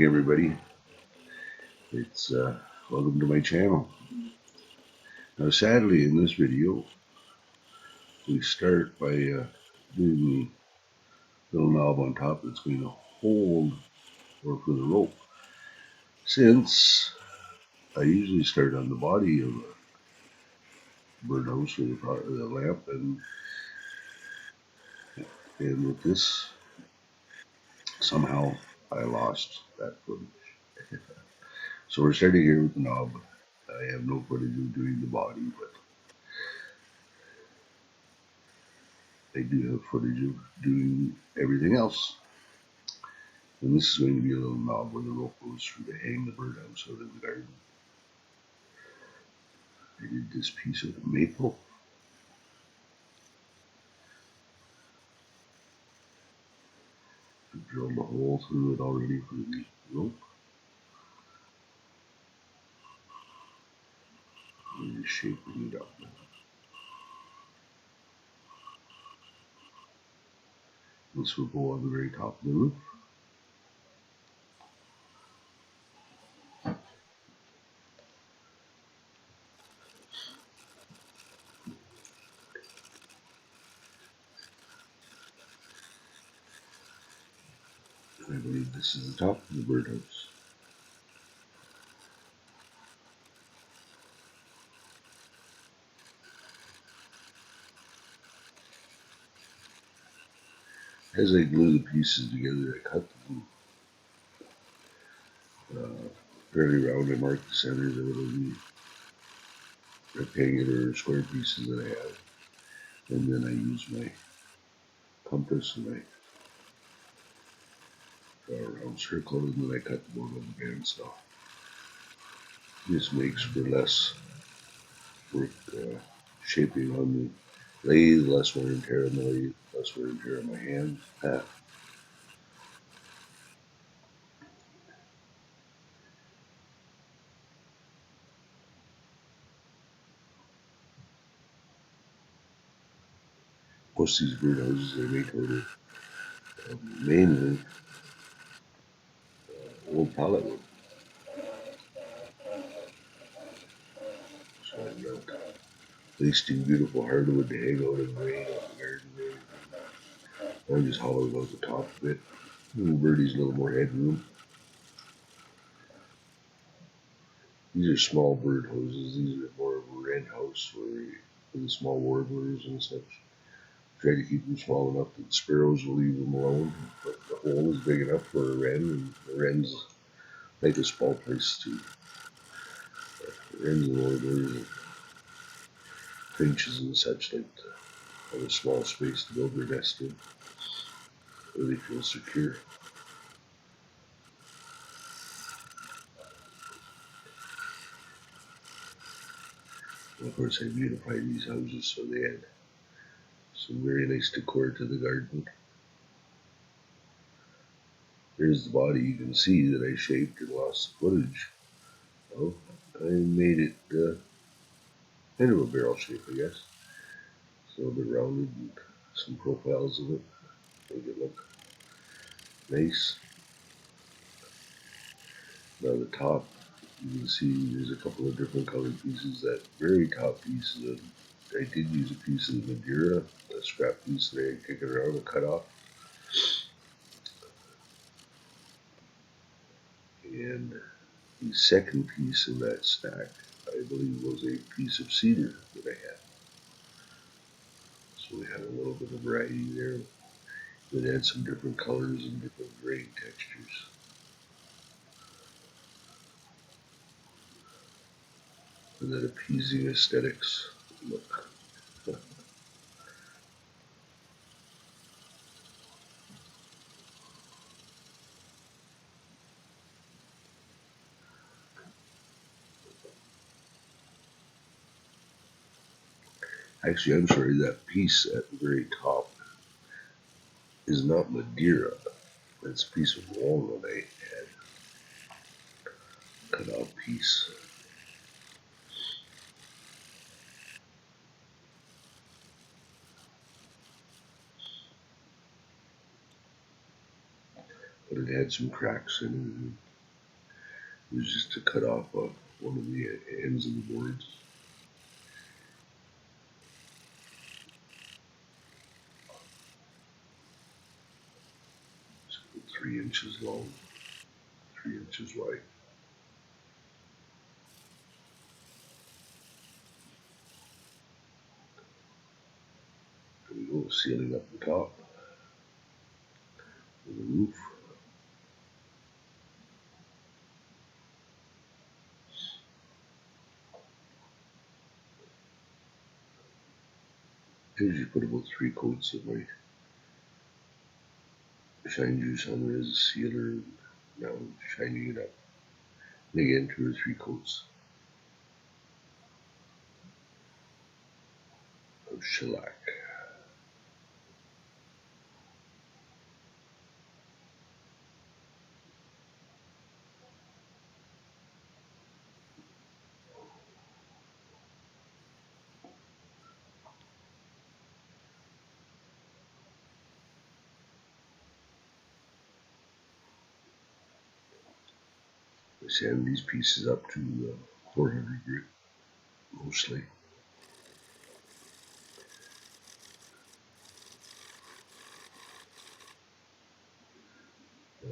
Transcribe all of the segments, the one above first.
morning, everybody. It's welcome to my channel. Now, sadly, in this video, we start by doing the little knob on top that's going to hold or for the rope. Since I usually start on the body of a birdhouse or the lamp, and with this, somehow I lost that footage. So we're starting here with the knob. I have no footage of doing the body, but I do have footage of doing everything else. And this is going to be a little knob where the rope goes through to hang the birdhouse out in the garden. I did this piece of maple. I drilled a hole through it already for the rope. I'm just shaping it up now. This will go on the very top of the roof. I believe this is the top of the birdhouse. As I glue the pieces together, I cut them fairly round. I mark the centers of the rectangular or square pieces that I have. And then I use my compass and I draw a round circle, and then I cut the bone on the bandsaw. This makes for less work shaping on the lathe, less wear and tear on the lathe, less wear and tear on my hand. Most of these birdhouses I make out of mainly old pallet wood. So I'm not wasting beautiful hardwood to hang out in the rain on the garden. I'm just hollowing out the top of it. Little birdie's a little more headroom. These are small birdhouses. These are more of a Wren house for the small warblers and such. Try to keep them small enough that the sparrows will leave them alone. But the hole is big enough for a wren, and the wrens like a small place too. Wrens and warblers and finches and such like to have a small space to build their nest in, where they feel secure. And of course, I beautified these houses so they had some very nice decor to the garden. Here's the body. You can see that I shaped and lost the footage. Well, I made it kind of a barrel shape, I guess. It's a little bit rounded and some profiles of it make it look nice. Now the top, you can see there's a couple of different colored pieces. That very top piece, I did use a piece of the Madeira, a scrap piece that I kick it around and cut off. And the second piece in that stack, I believe, was a piece of cedar that I had. So we had a little bit of variety there. It had some different colors and different grain textures. And that appeasing aesthetics look. Actually, I'm sorry, that piece at the very top is not Madeira. It's a piece of walnut I had cut off piece. But it had some cracks in is just to cut off one of the ends of the boards. It's 3 inches long, 3 inches wide. There we go, sealing up the top of the roof. I usually put about 3 coats of my shine juice on it as a sealer, and now I'm shining it up. And again, 2 or 3 coats of shellac. I sand these pieces up to 400 grit mostly.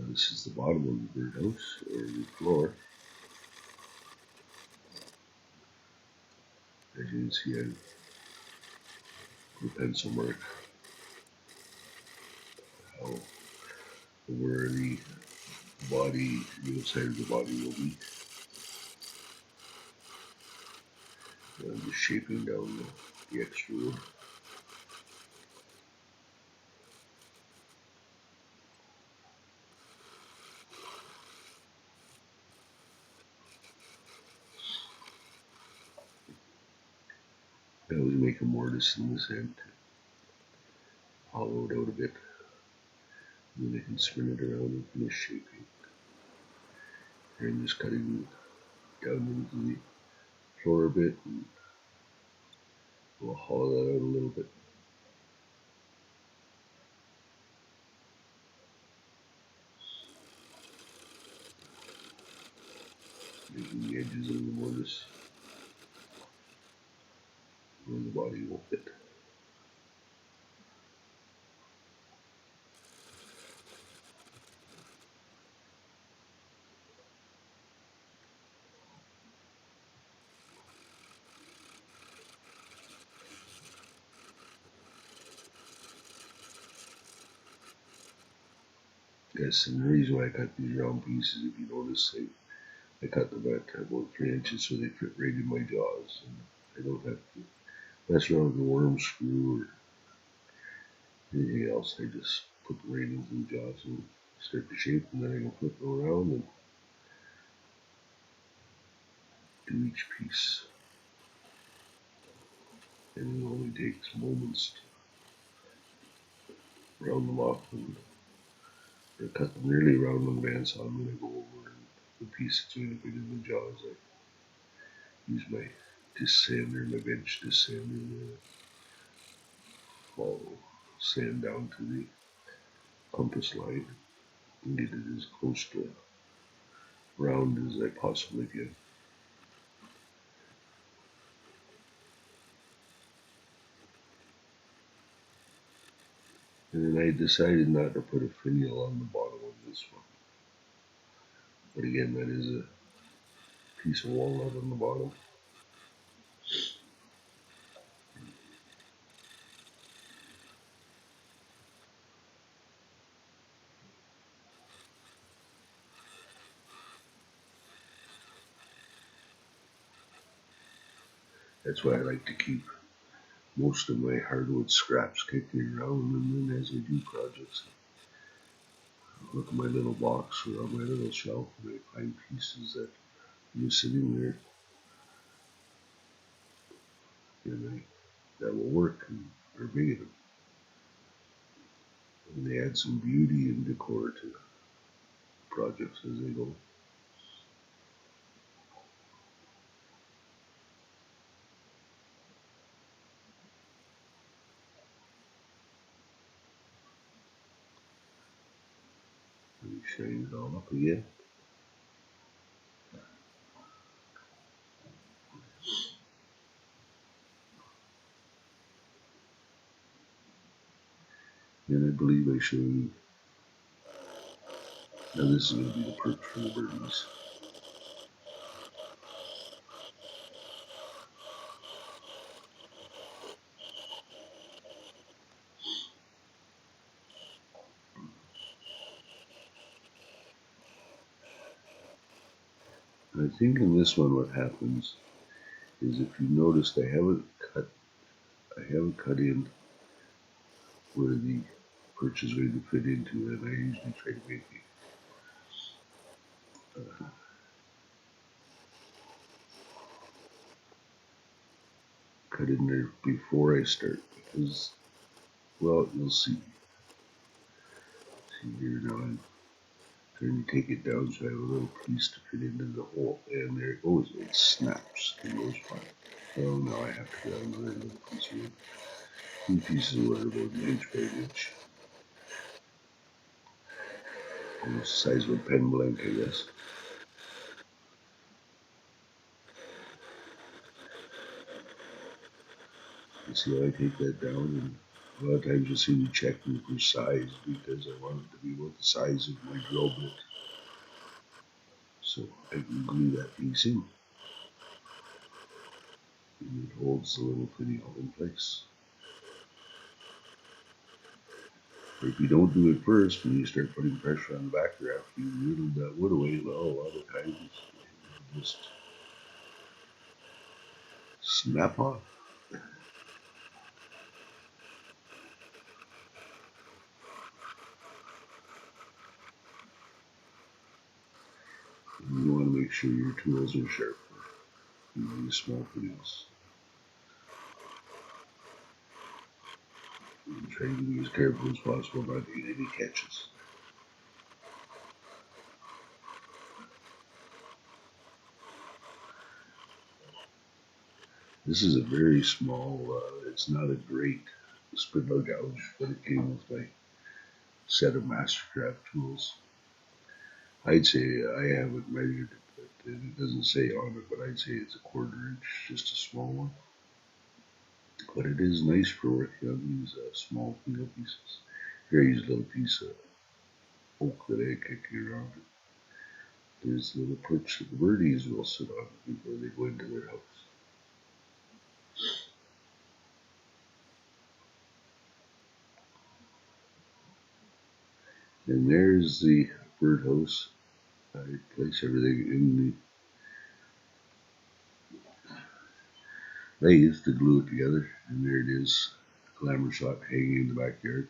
This is the bottom of the birdhouse, or the floor. As you can see, I put a pencil mark how where the body, the outside of the body will be. And I'm just shaping down the extra wood. I always make a mortise in this end to hollow it out a bit. And then I can spin it around and finish shaping. Here I'm just cutting down into the floor a bit, and we'll hollow that out a little bit. Making the edges of the mortise where the body will fit. Yes, and the reason why I cut these round pieces, if you notice, I cut them at about 3 inches so they fit right in my jaws, and I don't have to mess around with the worm screw or anything else. I just put the right into the jaws and start the shape, and then I can flip them around and do each piece. And it only takes moments to round them off, and I cut them nearly round in advance. So I'm going to go over the piece that's going to fit in the jaws. I use my disc sander, my bench disc sander, and follow sand down to the compass line and get it as close to round as I possibly can. And then I decided not to put a finial on the bottom of this one. But again, that is a piece of walnut on the bottom. That's why I like to keep most of my hardwood scraps kicking around, and then as I do projects, I look at my little box or on my little shelf and I find pieces that are just sitting there, and that will work and are big enough. And they add some beauty and decor to projects as they go. And shine it all up again. And I believe I showed you. Now this is going to be the perch for the birdies. I think in this one what happens is, if you noticed, I haven't cut in where the perch is going to fit into, and I usually try to make it cut in there before I start, because, well, you'll see. See here, now I'm trying to take it down so I have a little piece to fit into the hole, and there it goes. It snaps and goes fine. Well, now I have to get another little piece here. Two pieces were about an inch by an inch. Almost the size of a pen blank, I guess. You see how I take that down, and a lot of times you'll see me checking for size, because I want it to be about the size of my drill bit, so I can glue that piece in, and it holds the little finial in place. Or if you don't do it first, when you start putting pressure on the backer after you whittled that wood away, well, a lot of times it'll just snap off. And you want to make sure your tools are sharp for these small finials. And try to be as careful as possible not to get any catches. This is a very small, it's not a great spindle gouge, but it came with my set of Mastercraft tools. I'd say, I haven't measured it, but it doesn't say on it, but I'd say it's a 1/4 inch, just a small one. But it is nice for working on these small finial pieces. Here I use a little piece of oak that I kick around. There's a little perch that the birdies will sit on before they go into their house. And there's the birdhouse. I place everything in the lathe to glue it together, and there it is, glamour shot hanging in the backyard.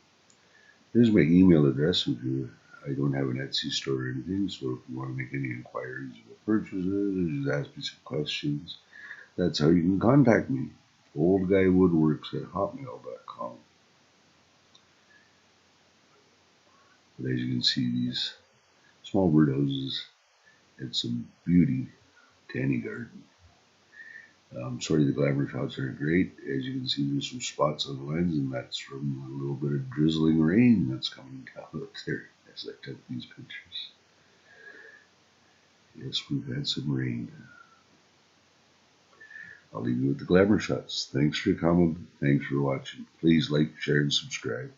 Here's my email address. I don't have an Etsy store or anything, so if you want to make any inquiries about purchases or just ask me some questions, that's how you can contact me. oldguywoodworks@hotmail.com. But as you can see, these small birdhouses add some beauty to any garden. Sorry the glamour shots aren't great. As you can see, there's some spots on the lens, and that's from a little bit of drizzling rain that's coming down out there as I took these pictures. Yes, we've had some rain. I'll leave you with the glamour shots. Thanks for coming. Thanks for watching. Please like, share, and subscribe.